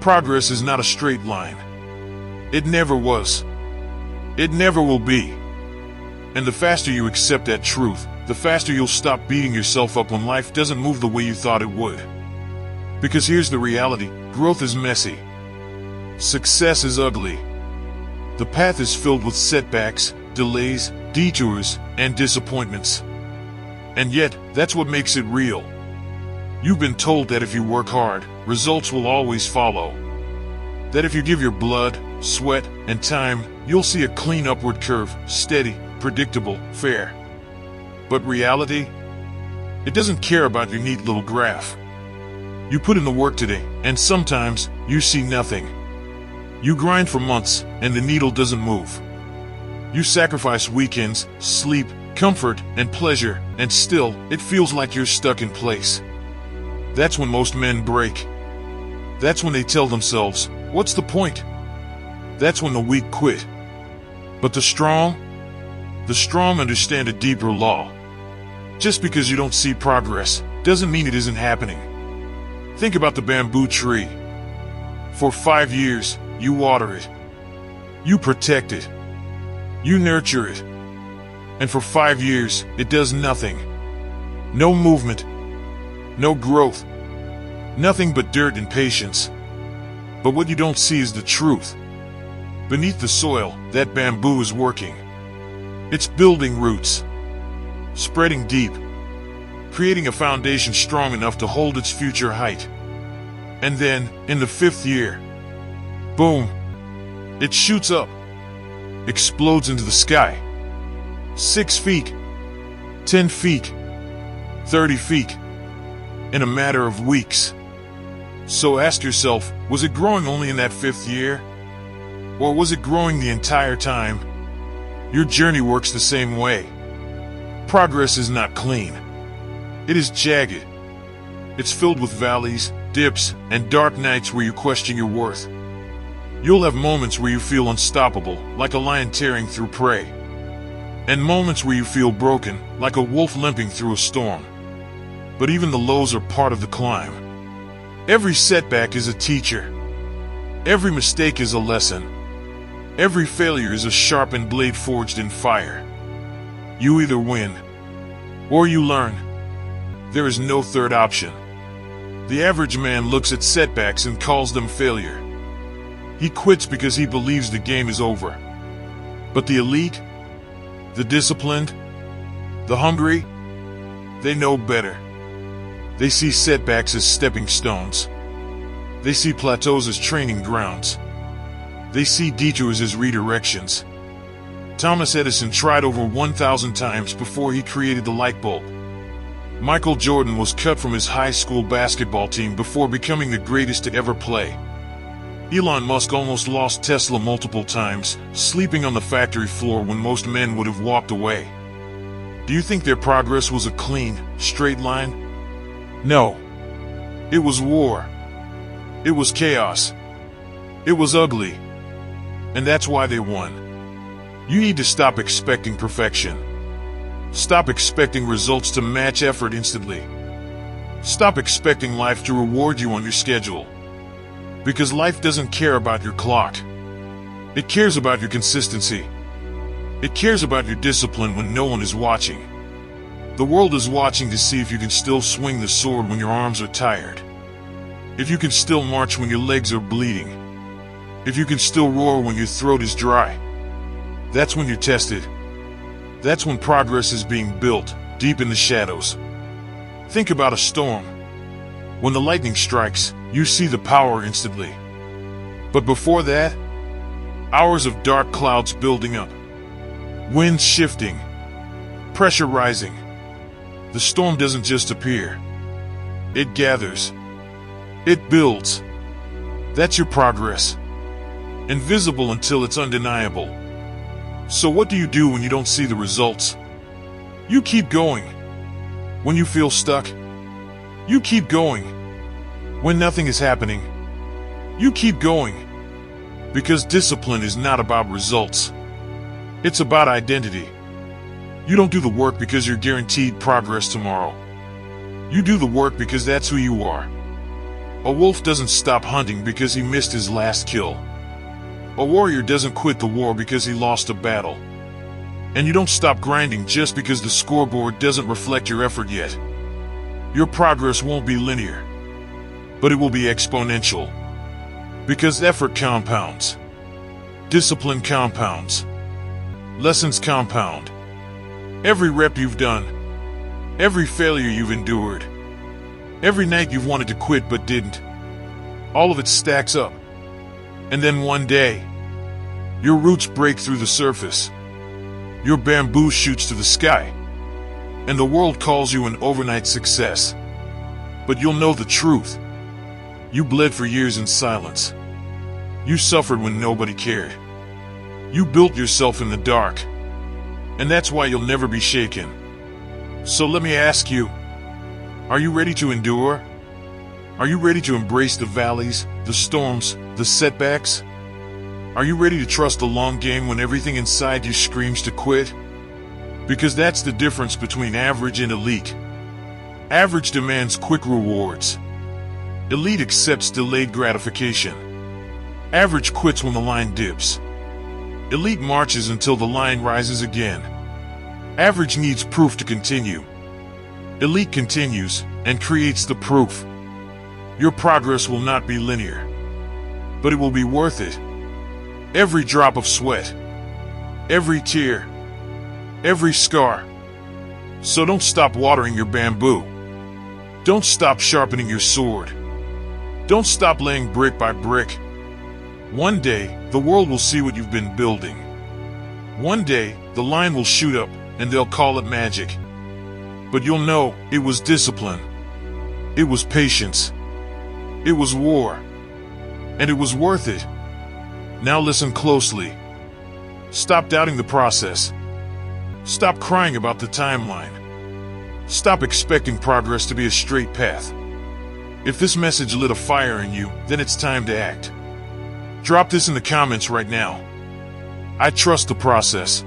Progress is not a straight line. It never was. It never will be. And the faster you accept that truth, the faster you'll stop beating yourself up when life doesn't move the way you thought it would. Because here's the reality: growth is messy. Success is ugly. The path is filled with setbacks, delays, detours, and disappointments. And yet, that's what makes it real. You've been told that if you work hard, results will always follow. That if you give your blood, sweat, and time, you'll see a clean upward curve, steady, predictable, fair. But reality? It doesn't care about your neat little graph. You put in the work today, and sometimes you see nothing. You grind for months, and the needle doesn't move. You sacrifice weekends, sleep, comfort, and pleasure, and still, it feels like you're stuck in place. That's when most men break. That's when they tell themselves, "What's the point?" That's when the weak quit. But the strong understand a deeper law. Just because you don't see progress, doesn't mean it isn't happening. Think about the bamboo tree. For 5 years, you water it. You protect it. You nurture it. And for 5 years, it does nothing. No movement. No growth. Nothing but dirt and patience. But what you don't see is the truth. Beneath the soil, that bamboo is working. It's building roots. Spreading deep. Creating a foundation strong enough to hold its future height. And then, in the 5th year, boom, it shoots up. Explodes into the sky. 6 feet. 10 feet. 30 feet. In a matter of weeks. So ask yourself, was it growing only in that 5th year? Or was it growing the entire time? Your journey works the same way. Progress is not clean. It is jagged. It's filled with valleys, dips, and dark nights where you question your worth. You'll have moments where you feel unstoppable, like a lion tearing through prey. And moments where you feel broken, like a wolf limping through a storm. But even the lows are part of the climb. Every setback is a teacher. Every mistake is a lesson. Every failure is a sharpened blade forged in fire. You either win, or you learn. There is no third option. The average man looks at setbacks and calls them failure. He quits because he believes the game is over. But the elite, the disciplined, the hungry, they know better. They see setbacks as stepping stones. They see plateaus as training grounds. They see detours as redirections. Thomas Edison tried over 1,000 times before he created the light bulb. Michael Jordan was cut from his high school basketball team before becoming the greatest to ever play. Elon Musk almost lost Tesla multiple times, sleeping on the factory floor when most men would have walked away. Do you think their progress was a clean, straight line? No. It was war. It was chaos. It was ugly. And that's why they won. You need to stop expecting perfection. Stop expecting results to match effort instantly. Stop expecting life to reward you on your schedule. Because life doesn't care about your clock. It cares about your consistency. It cares about your discipline when no one is watching. The world is watching to see if you can still swing the sword when your arms are tired. If you can still march when your legs are bleeding. If you can still roar when your throat is dry. That's when you're tested. That's when progress is being built, deep in the shadows. Think about a storm. When the lightning strikes, you see the power instantly. But before that, hours of dark clouds building up. Winds shifting. Pressure rising. The storm doesn't just appear. It gathers. It builds. That's your progress. Invisible until it's undeniable. So what do you do when you don't see the results? You keep going. When you feel stuck, you keep going. When nothing is happening, you keep going. Because discipline is not about results. It's about identity. You don't do the work because you're guaranteed progress tomorrow. You do the work because that's who you are. A wolf doesn't stop hunting because he missed his last kill. A warrior doesn't quit the war because he lost a battle. And you don't stop grinding just because the scoreboard doesn't reflect your effort yet. Your progress won't be linear, but it will be exponential. Because effort compounds. Discipline compounds. Lessons compound. Every rep you've done, every failure you've endured, every night you've wanted to quit but didn't, all of it stacks up. And then one day, your roots break through the surface. Your bamboo shoots to the sky, and the world calls you an overnight success. But you'll know the truth. You bled for years in silence. You suffered when nobody cared. You built yourself in the dark, and that's why you'll never be shaken. So let me ask you, are you ready to endure? Are you ready to embrace the valleys, the storms, the setbacks? Are you ready to trust the long game when everything inside you screams to quit? Because that's the difference between average and elite. Average demands quick rewards. Elite accepts delayed gratification. Average quits when the line dips. Elite marches until the line rises again. Average needs proof to continue. Elite continues and creates the proof. Your progress will not be linear, but it will be worth it. Every drop of sweat, every tear, every scar. So don't stop watering your bamboo. Don't stop sharpening your sword. Don't stop laying brick by brick. One day, the world will see what you've been building. One day, the line will shoot up, and they'll call it magic. But you'll know it was discipline. It was patience. It was war. And it was worth it. Now listen closely. Stop doubting the process. Stop crying about the timeline. Stop expecting progress to be a straight path. If this message lit a fire in you, then it's time to act. Drop this in the comments right now. I trust the process,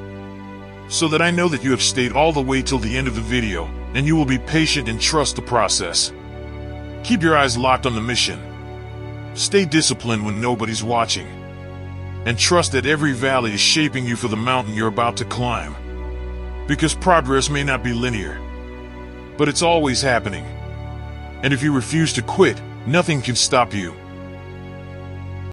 so that I know that you have stayed all the way till the end of the video, and you will be patient and trust the process. Keep your eyes locked on the mission. Stay disciplined when nobody's watching. And trust that every valley is shaping you for the mountain you're about to climb. Because progress may not be linear, but it's always happening. And if you refuse to quit, nothing can stop you.